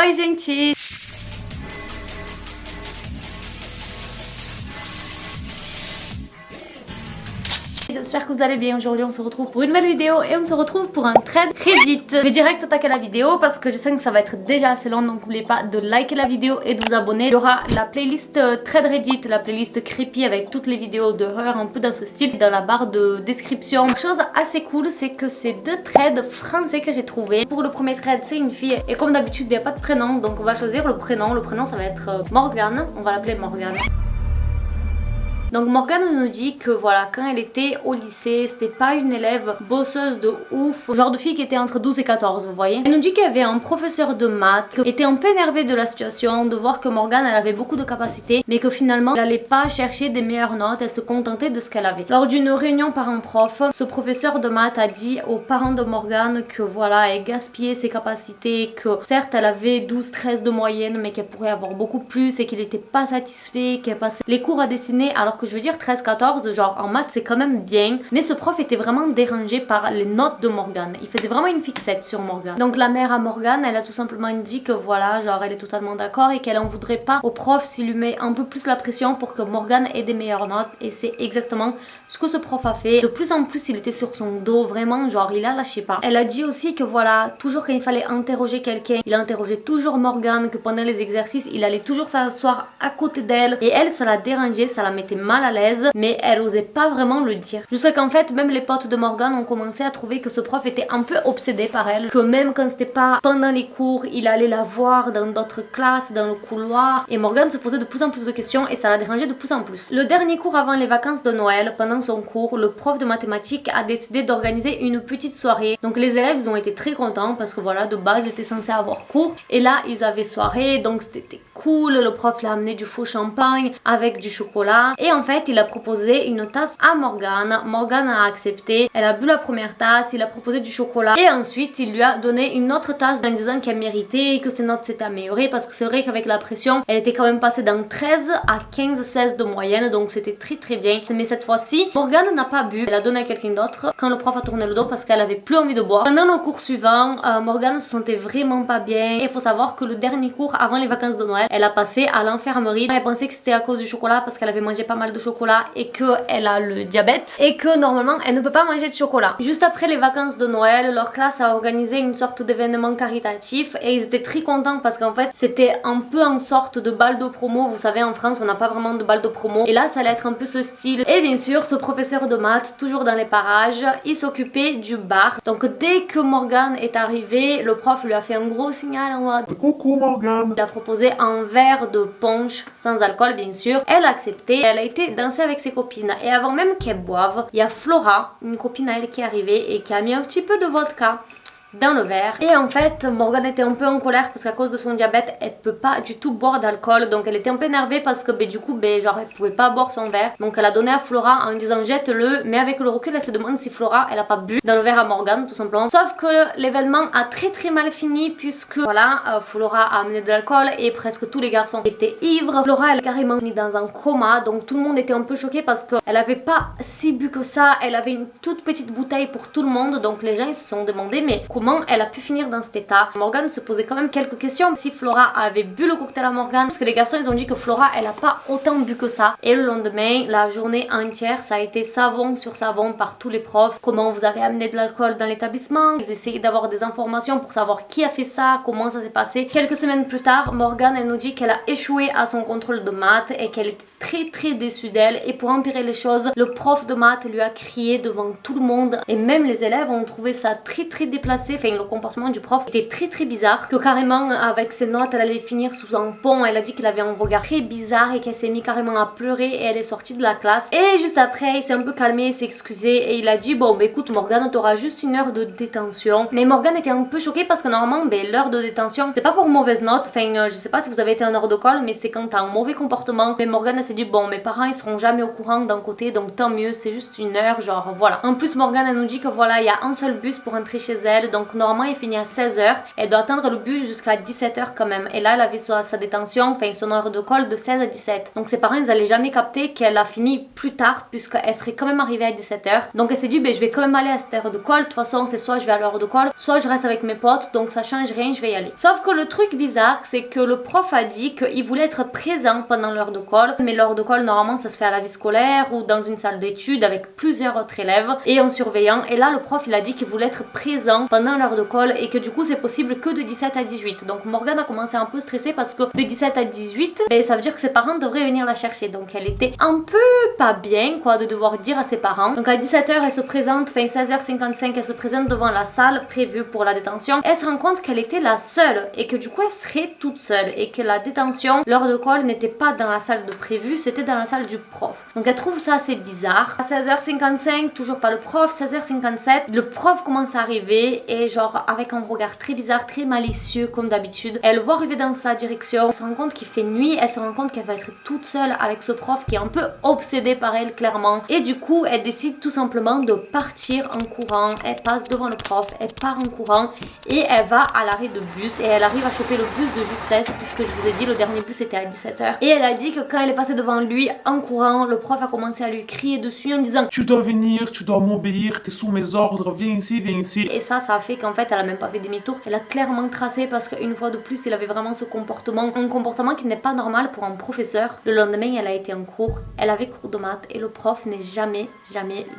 Oi, gente! J'espère que vous allez bien. Aujourd'hui on se retrouve pour une nouvelle vidéo et on se retrouve pour un trade Reddit. Je vais direct attaquer la vidéo parce que je sens que ça va être déjà assez long, donc n'oubliez pas de liker la vidéo et de vous abonner. Il y aura la playlist trade Reddit, la playlist creepy avec toutes les vidéos d'horreur un peu dans ce style dans la barre de description. Chose assez cool, c'est que c'est deux trades français que j'ai trouvé. Pour le premier trade c'est une fille et comme d'habitude il n'y a pas de prénom, donc on va choisir le prénom. Le prénom ça va être Morgane, on va l'appeler Morgane. Donc Morgane nous dit que voilà, quand elle était au lycée, c'était pas une élève bosseuse de ouf, genre de fille qui était entre 12 et 14, vous voyez. Elle nous dit qu'il y avait un professeur de maths qui était un peu énervé de la situation, de voir que Morgane elle avait beaucoup de capacités, mais que finalement elle allait pas chercher des meilleures notes, elle se contentait de ce qu'elle avait. Lors d'une réunion parents-prof, ce professeur de maths a dit aux parents de Morgane que voilà, elle gaspillait ses capacités, que certes elle avait 12-13 de moyenne, mais qu'elle pourrait avoir beaucoup plus et qu'il était pas satisfait, qu'elle passait les cours à dessiner alors que je veux dire 13-14, genre en maths c'est quand même bien, mais ce prof était vraiment dérangé par les notes de Morgane. Il faisait vraiment une fixette sur Morgane. Donc la mère à Morgane, elle a tout simplement dit que voilà, genre elle est totalement d'accord et qu'elle en voudrait pas au prof s'il lui met un peu plus la pression pour que Morgane ait des meilleures notes, et c'est exactement ce que ce prof a fait. De plus en plus il était sur son dos, vraiment genre il a lâché pas. Elle a dit aussi que voilà, toujours quand il fallait interroger quelqu'un, il interrogeait toujours Morgane, que pendant les exercices il allait toujours s'asseoir à côté d'elle, et elle ça la dérangeait, ça la mettait mal à l'aise, mais elle osait pas vraiment le dire. Jusqu'à qu'en fait même les potes de Morgane ont commencé à trouver que ce prof était un peu obsédé par elle, que même quand c'était pas pendant les cours, il allait la voir dans d'autres classes, dans le couloir, et Morgane se posait de plus en plus de questions et ça la dérangeait de plus en plus. Le dernier cours avant les vacances de Noël, pendant son cours, le prof de mathématiques a décidé d'organiser une petite soirée. Donc les élèves ils ont été très contents parce que voilà, de base ils étaient censés avoir cours, et là ils avaient soirée, donc c'était cool. Le prof l'a amené du faux champagne avec du chocolat, et en fait il a proposé une tasse à Morgane. Morgane a accepté, elle a bu la première tasse, il a proposé du chocolat et ensuite il lui a donné une autre tasse en disant qu'elle méritait et que ses notes s'étaient améliorées, parce que c'est vrai qu'avec la pression elle était quand même passée d'un 13 à 15-16 de moyenne, donc c'était très bien. Mais cette fois-ci Morgane n'a pas bu, elle a donné à quelqu'un d'autre quand le prof a tourné le dos parce qu'elle avait plus envie de boire. Pendant le cours suivant, Morgane se sentait vraiment pas bien, et il faut savoir que le dernier cours avant les vacances de Noël, elle a passé à l'infirmerie. Elle pensait que c'était à cause du chocolat parce qu'elle avait mangé pas mal de chocolat et qu'elle a le diabète et que normalement elle ne peut pas manger de chocolat. Juste après les vacances de Noël, leur classe a organisé une sorte d'événement caritatif et ils étaient très contents parce qu'en fait c'était un peu en sorte de bal de promo. Vous savez, en France on n'a pas vraiment de bal de promo, et là ça allait être un peu ce style. Et bien sûr ce professeur de maths, toujours dans les parages, il s'occupait du bar. Donc dès que Morgane est arrivée, le prof lui a fait un gros signal en mode coucou Morgane. Il a proposé un verre de punch sans alcool bien sûr. Elle a accepté, elle a été danser avec ses copines, et avant même qu'elle boive, il y a Flora, une copine à elle, qui est arrivée et qui a mis un petit peu de vodka dans le verre. Et en fait Morgane était un peu en colère parce qu'à cause de son diabète elle peut pas du tout boire d'alcool, donc elle était un peu énervée parce que du coup genre elle pouvait pas boire son verre, donc elle a donné à Flora en disant jette-le, mais avec le recul elle se demande si Flora elle a pas bu dans le verre à Morgane tout simplement. Sauf que l'événement a très mal fini puisque voilà, Flora a amené de l'alcool et presque tous les garçons étaient ivres. Flora elle a carrément fini dans un coma, donc tout le monde était un peu choqué parce qu'elle avait pas si bu que ça, elle avait une toute petite bouteille pour tout le monde, donc les gens ils se sont demandé mais comment elle a pu finir dans cet état. Morgane se posait quand même quelques questions si Flora avait bu le cocktail à Morgane, parce que les garçons ils ont dit que Flora elle a pas autant bu que ça. Et le lendemain, la journée entière ça a été savon sur savon par tous les profs. Comment vous avez amené de l'alcool dans l'établissement, ils essayaient d'avoir des informations pour savoir qui a fait ça, comment ça s'est passé. Quelques semaines plus tard, Morgane elle nous dit qu'elle a échoué à son contrôle de maths et qu'elle était très déçue d'elle, et pour empirer les choses, le prof de maths lui a crié devant tout le monde, et même les élèves ont trouvé ça très déplacé. Enfin le comportement du prof était très bizarre, que carrément avec ses notes elle allait finir sous un pont. Elle a dit qu'il avait un regard très bizarre et qu'elle s'est mis carrément à pleurer, et elle est sortie de la classe. Et juste après il s'est un peu calmé, il s'est excusé et il a dit bon écoute Morgane, t'auras juste une heure de détention. Mais Morgane était un peu choquée parce que normalement l'heure de détention c'est pas pour mauvaise note, enfin je sais pas si vous avez été en heure de colle, mais c'est quand t'as un mauvais comportement. Mais Morgane elle s'est dit bon mes parents ils seront jamais au courant d'un côté, donc tant mieux, c'est juste une heure, genre voilà. En plus Morgane elle nous dit que voilà il y a un seul bus pour rentrer chez elle, donc donc normalement il finit à 16h. Elle doit attendre le bus jusqu'à 17h quand même. Et là elle avait sa détention, enfin son heure de colle de 16 à 17. Donc ses parents ils allaient jamais capter qu'elle a fini plus tard puisqu'elle serait quand même arrivée à 17h. Donc elle s'est dit, ben, je vais quand même aller à cette heure de colle. De toute façon c'est soit je vais à l'heure de colle, soit je reste avec mes potes, donc ça change rien, je vais y aller. Sauf que le truc bizarre c'est que le prof a dit qu'il voulait être présent pendant l'heure de colle. Mais l'heure de colle normalement ça se fait à la vie scolaire ou dans une salle d'études avec plusieurs autres élèves et un surveillant. Et là le prof il a dit qu'il voulait être présent pendant l'heure de colle et que du coup c'est possible que de 17 à 18. Donc Morgane a commencé un peu stressée parce que de 17 à 18, ben, ça veut dire que ses parents devraient venir la chercher. Donc elle était un peu pas bien quoi de devoir dire à ses parents. Donc à 17h elle se présente, enfin 16h55 elle se présente devant la salle prévue pour la détention. Elle se rend compte qu'elle était la seule et que du coup elle serait toute seule et que la détention, l'heure de colle n'était pas dans la salle de prévu, c'était dans la salle du prof. Donc elle trouve ça assez bizarre. À 16h55, toujours pas le prof. 16h57, le prof commence à arriver et genre avec un regard très bizarre, très malicieux comme d'habitude. Elle le voit arriver dans sa direction. Elle se rend compte qu'il fait nuit. Elle se rend compte qu'elle va être toute seule avec ce prof qui est un peu obsédé par elle clairement. Et du coup, elle décide tout simplement de partir en courant. Elle passe devant le prof, elle part en courant et elle va à l'arrêt de bus et elle arrive à choper le bus de justesse puisque je vous ai dit le dernier bus était à 17h. Et elle a dit que quand elle est passée devant lui en courant, le prof a commencé à lui crier dessus en disant tu dois venir, tu dois m'obéir, t'es sous mes ordres, viens ici, viens ici. Et ça a fait qu'en fait elle a même pas fait demi-tour. Elle a clairement tracé parce qu'une fois de plus il avait vraiment ce comportement, un comportement qui n'est pas normal pour un professeur. Le lendemain elle a été en cours, elle avait cours de maths et le prof n'est jamais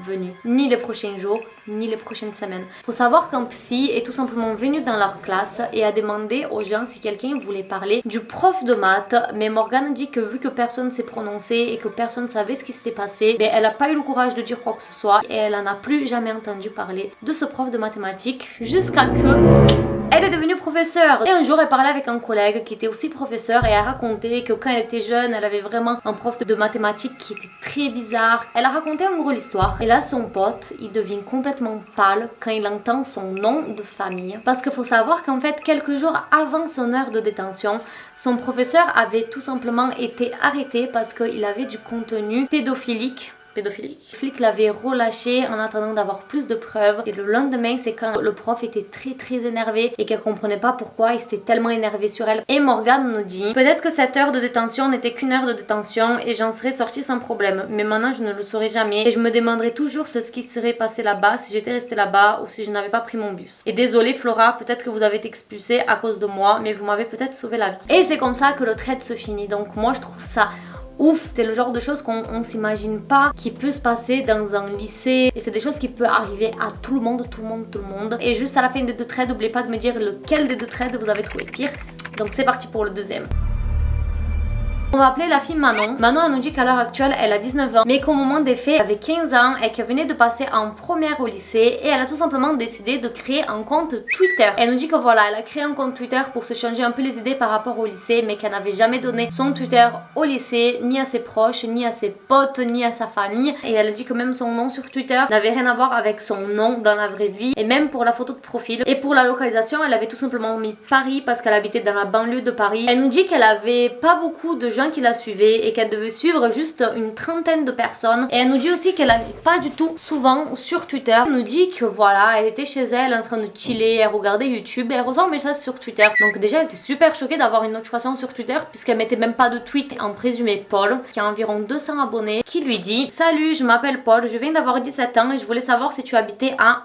venu. Ni les prochains jours, ni les prochaines semaines. Faut savoir qu'un psy est tout simplement venu dans leur classe et a demandé aux gens si quelqu'un voulait parler du prof de maths, mais Morgane dit que vu que personne s'est prononcé et que personne savait ce qui s'était passé, ben elle a pas eu le courage de dire quoi que ce soit et elle en a plus jamais entendu parler de ce prof de mathématiques jusqu'à que elle est devenue professeure. Et un jour elle parlait avec un collègue qui était aussi professeur et elle a raconté que quand elle était jeune elle avait vraiment un prof de mathématiques qui était très bizarre. Elle a raconté en gros l'histoire et là son pote il devient complètement pâle quand il entend son nom de famille parce qu'il faut savoir qu'en fait quelques jours avant son heure de détention, son professeur avait tout simplement été arrêté parce qu'il avait du contenu pédophilique. Le flic l'avait relâché en attendant d'avoir plus de preuves et le lendemain c'est quand le prof était très énervé et qu'elle comprenait pas pourquoi il s'était tellement énervé sur elle. Et Morgane nous dit peut-être que cette heure de détention n'était qu'une heure de détention et j'en serais sortie sans problème, mais maintenant je ne le saurais jamais et je me demanderai toujours ce qui serait passé là-bas si j'étais restée là-bas ou si je n'avais pas pris mon bus. Et désolée Flora, peut-être que vous avez été expulsée à cause de moi, mais vous m'avez peut-être sauvé la vie. Et c'est comme ça que le trade se finit. Donc moi je trouve ça ouf, c'est le genre de choses qu'on s'imagine pas qui peut se passer dans un lycée et c'est des choses qui peuvent arriver à tout le monde. Et juste à la fin des deux trades, n'oubliez pas de me dire lequel des deux trades vous avez trouvé pire. Donc c'est parti pour le deuxième. On va appeler la fille Manon. Manon elle nous dit qu'à l'heure actuelle elle a 19 ans mais qu'au moment des faits elle avait 15 ans et qu'elle venait de passer en première au lycée et elle a tout simplement décidé de créer un compte Twitter. Elle nous dit que voilà, elle a créé un compte Twitter pour se changer un peu les idées par rapport au lycée mais qu'elle n'avait jamais donné son Twitter au lycée, ni à ses proches, ni à ses potes, ni à sa famille. Et elle a dit que même son nom sur Twitter n'avait rien à voir avec son nom dans la vraie vie et même pour la photo de profil. Et pour la localisation elle avait tout simplement mis Paris parce qu'elle habitait dans la banlieue de Paris. Elle nous dit qu'elle avait pas beaucoup de gens qui la suivaient et qu'elle devait suivre juste une trentaine de personnes. Et elle nous dit aussi qu'elle n'allait pas du tout souvent sur Twitter. Elle nous dit que voilà, elle était chez elle en train de chiller, elle regardait YouTube et elle reçoit un message sur Twitter. Donc déjà elle était super choquée d'avoir une notification sur Twitter puisqu'elle mettait même pas de tweet. En présumé Paul, qui a environ 200 abonnés, qui lui dit: salut, je m'appelle Paul, je viens d'avoir 17 ans et je voulais savoir si tu habitais à...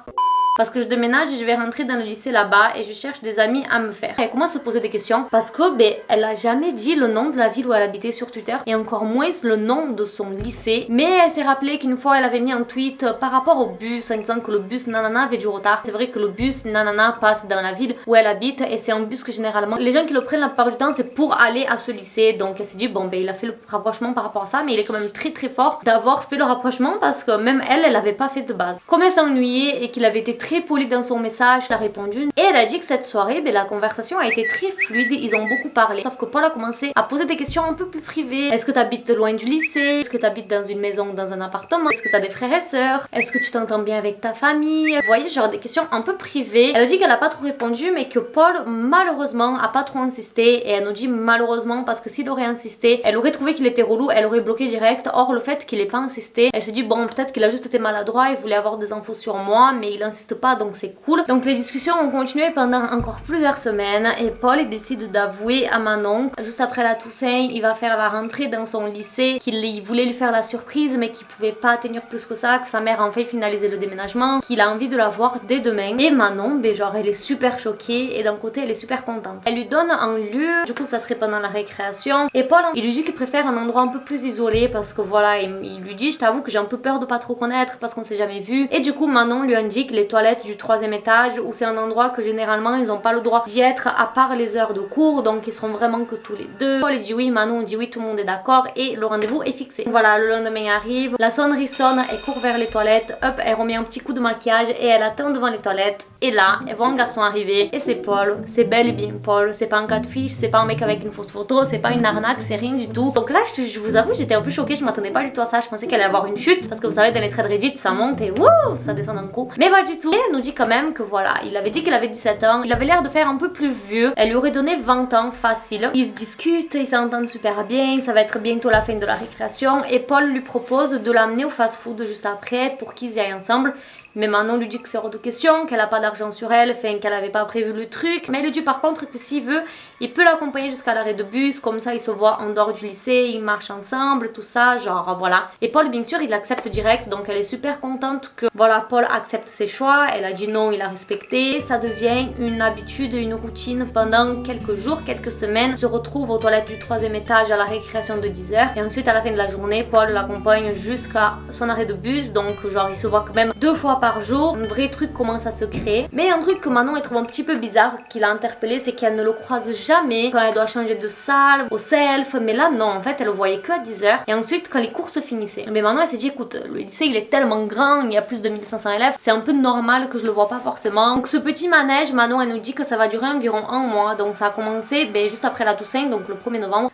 parce que je déménage et je vais rentrer dans le lycée là-bas et je cherche des amis à me faire. Elle commence à se poser des questions parce que elle a jamais dit le nom de la ville où elle habitait sur Twitter et encore moins le nom de son lycée. Mais elle s'est rappelé qu'une fois elle avait mis un tweet par rapport au bus en disant que le bus nanana avait du retard. C'est vrai que le bus nanana passe dans la ville où elle habite et c'est un bus que généralement les gens qui le prennent la plupart du temps c'est pour aller à ce lycée. Donc elle s'est dit bon il a fait le rapprochement par rapport à ça mais il est quand même très fort d'avoir fait le rapprochement parce que même elle avait pas fait de base. Comme elle s'ennuyait et qu'il avait été très poli dans son message, elle a répondu et elle a dit que cette soirée la conversation a été très fluide, ils ont beaucoup parlé, sauf que Paul a commencé à poser des questions un peu plus privées. Est-ce que tu habites loin du lycée? Est-ce que tu habites dans une maison ou dans un appartement? Est-ce que tu as des frères et sœurs? Est-ce que tu t'entends bien avec ta famille? Vous voyez, genre des questions un peu privées. Elle a dit qu'elle a pas trop répondu mais que Paul malheureusement a pas trop insisté et elle nous dit malheureusement parce que s'il aurait insisté elle aurait trouvé qu'il était relou, elle aurait bloqué direct. Or le fait qu'il ait pas insisté, elle s'est dit bon peut-être qu'il a juste été maladroit, il voulait avoir des infos sur moi mais il insiste n'existe pas, donc c'est cool. Donc les discussions ont continué pendant encore plusieurs semaines et Paul il décide d'avouer à Manon, juste après la Toussaint, il va faire la rentrée dans son lycée, qu'il voulait lui faire la surprise mais qu'il pouvait pas tenir plus que ça, que sa mère a enfin finalisé le déménagement, qu'il a envie de la voir dès demain. Et Manon, ben genre elle est super choquée et d'un côté elle est super contente. Elle lui donne un lieu, du coup ça serait pendant la récréation, et Paul il lui dit qu'il préfère un endroit un peu plus isolé parce que voilà, il lui dit je t'avoue que j'ai un peu peur de pas trop connaître parce qu'on s'est jamais vu. Et du coup Manon lui indique les toilettes du 3e étage où c'est un endroit que généralement ils ont pas le droit d'y être à part les heures de cours, donc ils seront vraiment que tous les deux. Paul il dit oui, Manon dit oui, tout le monde est d'accord et le rendez-vous est fixé. Voilà, le lendemain arrive, la sonnerie sonne, elle court vers les toilettes, hop, elle remet un petit coup de maquillage et elle attend devant les toilettes. Et là, elle voit un garçon arriver et c'est Paul, c'est bel et bien Paul, c'est pas un catfish, c'est pas un mec avec une fausse photo, c'est pas une arnaque, c'est rien du tout. Donc là je vous avoue j'étais un peu choquée, je m'attendais pas du tout à ça, je pensais qu'elle allait avoir une chute parce que vous savez dans les traits de Reddit ça monte et wouh ça descend d'un coup. Mais pas du tout. Et elle nous dit quand même que voilà, il avait dit qu'il avait 17 ans, il avait l'air de faire un peu plus vieux, elle lui aurait donné 20 ans facile. Ils se discutent, ils s'entendent super bien, ça va être bientôt la fin de la récréation et Paul lui propose de l'amener au fast-food juste après pour qu'ils y aillent ensemble. Mais Manon lui dit que c'est hors de question, qu'elle a pas d'argent sur elle, enfin qu'elle avait pas prévu le truc. Mais elle lui dit par contre que s'il veut, il peut l'accompagner jusqu'à l'arrêt de bus, comme ça ils se voient en dehors du lycée, ils marchent ensemble, tout ça, genre voilà. Et Paul bien sûr il accepte direct, donc elle est super contente que voilà Paul accepte ses choix, elle a dit non, il a respecté. Ça devient une habitude, une routine pendant quelques jours, quelques semaines. Ils se retrouvent aux toilettes du 3e étage à la récréation de 10h. Et ensuite à la fin de la journée, Paul l'accompagne jusqu'à son arrêt de bus, donc genre ils se voient quand même 2 fois par jour. Un vrai truc commence à se créer. Mais un truc que Manon elle trouve un petit peu bizarre, qui l'a interpellé, c'est qu'elle ne le croise jamais quand elle doit changer de salle, au self. Mais là non, en fait elle le voyait que à 10h. Et ensuite quand les cours se finissaient. Mais Manon elle s'est dit écoute, le lycée il est tellement grand, il y a plus de 1500 élèves, c'est un peu normal que je le vois pas forcément. Donc ce petit manège, Manon elle nous dit que ça va durer environ un mois. Donc ça a commencé juste après la Toussaint, donc le 1er novembre.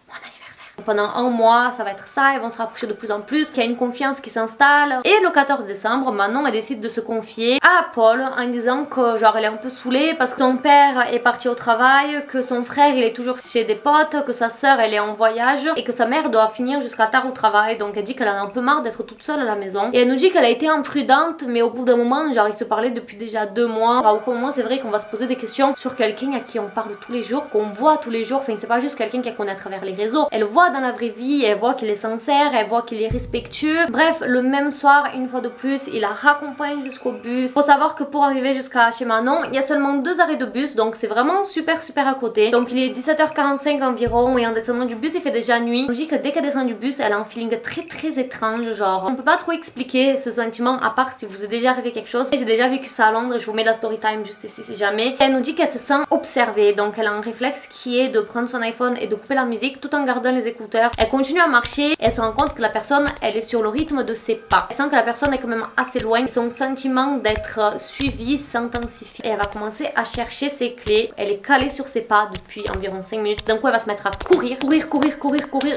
Pendant un mois, ça va être ça, ils vont se rapprocher de plus en plus, qu'il y a une confiance qui s'installe. Et le 14 décembre, Manon elle décide de se confier à Paul en disant que genre elle est un peu saoulée parce que son père est parti au travail, que son frère il est toujours chez des potes, que sa soeur elle est en voyage et que sa mère doit finir jusqu'à tard au travail. Donc elle dit qu'elle en a un peu marre d'être toute seule à la maison. Et elle nous dit qu'elle a été imprudente, mais au bout d'un moment, genre ils se parlaient depuis déjà 2 mois. Alors, au moment c'est vrai qu'on va se poser des questions sur quelqu'un à qui on parle tous les jours, qu'on voit tous les jours. Enfin c'est pas juste quelqu'un qu'elle connaît à travers les réseaux. Elle voit dans la vraie vie, elle voit qu'il est sincère, elle voit qu'il est respectueux. Bref, le même soir, une fois de plus, il la raccompagne jusqu'au bus. Faut savoir que pour arriver jusqu'à chez Manon, il y a seulement 2 arrêts de bus, donc c'est vraiment super à côté. Donc il est 17h45 environ et en descendant du bus, il fait déjà nuit. Je me dis que dès qu'elle descend du bus, elle a un feeling très étrange, genre on peut pas trop expliquer ce sentiment à part si vous est déjà arrivé quelque chose. J'ai déjà vécu ça à Londres, je vous mets la story time juste ici si jamais. Elle nous dit qu'elle se sent observée, donc elle a un réflexe qui est de prendre son iPhone et de couper la musique tout en gardant les écouteurs. Elle continue à marcher et elle se rend compte que la personne elle est sur le rythme de ses pas. Elle sent que la personne est quand même assez loin. Son sentiment d'être suivie s'intensifie et elle va commencer à chercher ses clés. Elle est calée sur ses pas depuis environ 5 minutes. D'un coup elle va se mettre à courir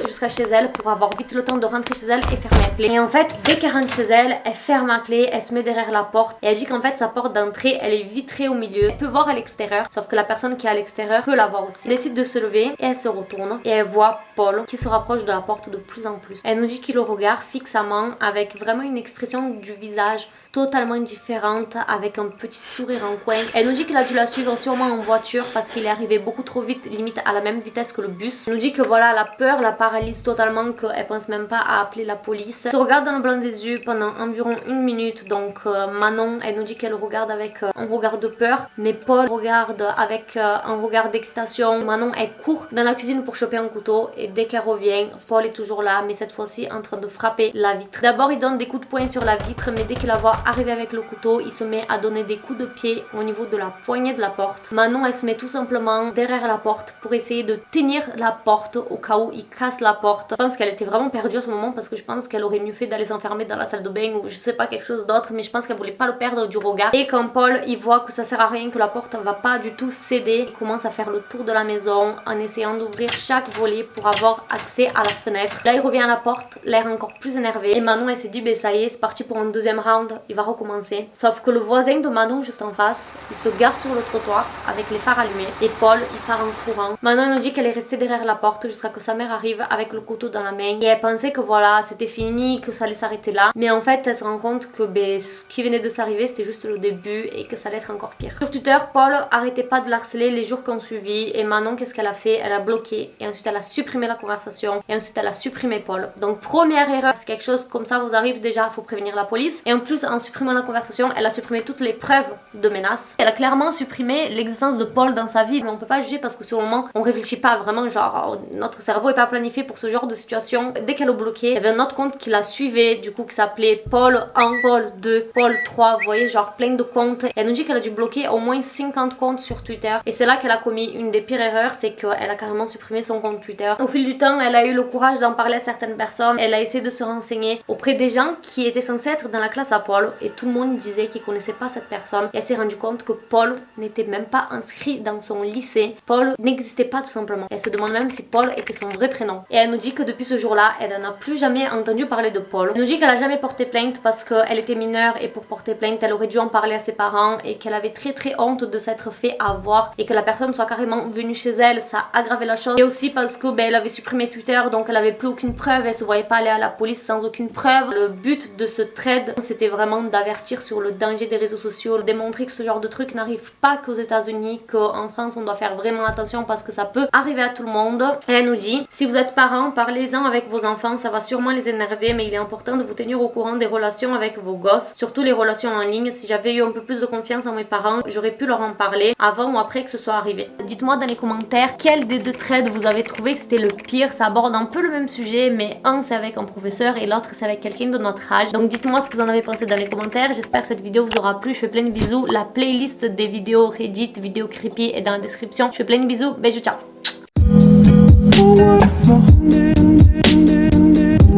jusqu'à chez elle pour avoir vite le temps de rentrer chez elle et fermer la clé. Et en fait dès qu'elle rentre chez elle, elle ferme la clé, elle se met derrière la porte et elle dit qu'en fait sa porte d'entrée elle est vitrée au milieu. Elle peut voir à l'extérieur, sauf que la personne qui est à l'extérieur peut la voir aussi. Elle décide de se lever et elle se retourne et elle voit Paul qui se rapproche de la porte de plus en plus. Elle nous dit qu'il le regarde fixement avec vraiment une expression du visage totalement différente, avec un petit sourire en coin. Elle nous dit qu'il a dû la suivre sûrement en voiture parce qu'il est arrivé beaucoup trop vite, limite à la même vitesse que le bus. Elle nous dit que voilà, la peur la paralyse totalement, qu'elle pense même pas à appeler la police. Elle se regarde dans le blanc des yeux pendant environ 1 minute, donc Manon elle nous dit qu'elle regarde avec un regard de peur, mais Paul regarde avec un regard d'excitation. Manon elle court dans la cuisine pour choper un couteau et dès qu'elle revient, Paul est toujours là, mais cette fois-ci en train de frapper la vitre. D'abord il donne des coups de poing sur la vitre, mais dès qu'il la voit arriver avec le couteau, il se met à donner des coups de pied au niveau de la poignée de la porte. Manon elle se met tout simplement derrière la porte pour essayer de tenir la porte au cas où il casse la porte. Je pense qu'elle était vraiment perdue à ce moment parce que je pense qu'elle aurait mieux fait d'aller s'enfermer dans la salle de bain ou je sais pas, quelque chose d'autre, mais je pense qu'elle voulait pas le perdre du regard. Et quand Paul il voit que ça sert à rien, que la porte va pas du tout céder, il commence à faire le tour de la maison en essayant d'ouvrir chaque volet pour avoir accès à la fenêtre. Là il revient à la porte, l'air encore plus énervé, et Manon elle s'est dit ça y est, c'est parti pour un 2e round, il va recommencer. Sauf que le voisin de Manon juste en face, il se gare sur le trottoir avec les phares allumés et Paul il part en courant. Manon nous dit qu'elle est restée derrière la porte jusqu'à que sa mère arrive avec le couteau dans la main et elle pensait que voilà c'était fini, que ça allait s'arrêter là, mais en fait elle se rend compte que ce qui venait de s'arriver c'était juste le début et que ça allait être encore pire. Sur Twitter, Paul arrêtait pas de l'harceler les jours qui ont suivi et Manon qu'est-ce qu'elle a fait? Elle a bloqué et ensuite elle a supprimé la conversation et ensuite elle a supprimé Paul. Donc première erreur, si quelque chose comme ça vous arrive déjà il faut prévenir la police et en plus en supprimant la conversation elle a supprimé toutes les preuves de menaces. Elle a clairement supprimé l'existence de Paul dans sa vie mais on peut pas juger parce que sur le moment on réfléchit pas vraiment, genre notre cerveau est pas planifié pour ce genre de situation. Dès qu'elle a bloqué, il y avait un autre compte qui la suivait du coup qui s'appelait Paul 1, Paul 2, Paul 3, vous voyez genre plein de comptes. Et elle nous dit qu'elle a dû bloquer au moins 50 comptes sur Twitter et c'est là qu'elle a commis une des pires erreurs, c'est qu'elle a carrément supprimé son compte Twitter. Au fil du temps elle a eu le courage d'en parler à certaines personnes, elle a essayé de se renseigner auprès des gens qui étaient censés être dans la classe à Paul et tout le monde disait qu'il connaissait pas cette personne et elle s'est rendue compte que Paul n'était même pas inscrit dans son lycée, Paul n'existait pas tout simplement. Elle se demande même si Paul était son vrai prénom et elle nous dit que depuis ce jour-là elle n'en a plus jamais entendu parler de Paul. Elle nous dit qu'elle a jamais porté plainte parce qu'elle était mineure et pour porter plainte elle aurait dû en parler à ses parents et qu'elle avait très honte de s'être fait avoir et que la personne soit carrément venue chez elle, ça a aggravé la chose et aussi parce que elle avait supprimé Twitter donc elle avait plus aucune preuve, elle se voyait pas aller à la police sans aucune preuve. Le but de ce thread c'était vraiment d'avertir sur le danger des réseaux sociaux, de démontrer que ce genre de truc n'arrive pas qu'aux États-Unis, qu'en France on doit faire vraiment attention parce que ça peut arriver à tout le monde. Et elle nous dit si vous êtes parents, parlez-en avec vos enfants, ça va sûrement les énerver mais il est important de vous tenir au courant des relations avec vos gosses, surtout les relations en ligne. Si j'avais eu un peu plus de confiance en mes parents, j'aurais pu leur en parler avant ou après que ce soit arrivé. Dites-moi dans les commentaires quel des deux threads vous avez trouvé que c'était le pire. Ça aborde un peu le même sujet mais un c'est avec un professeur et l'autre c'est avec quelqu'un de notre âge. Donc dites-moi ce que vous en avez pensé dans les commentaires. J'espère que cette vidéo vous aura plu. Je fais plein de bisous. La playlist des vidéos Reddit, vidéos creepy est dans la description. Je fais plein de bisous. Bisous, ciao.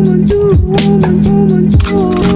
Woman, you, woman, you.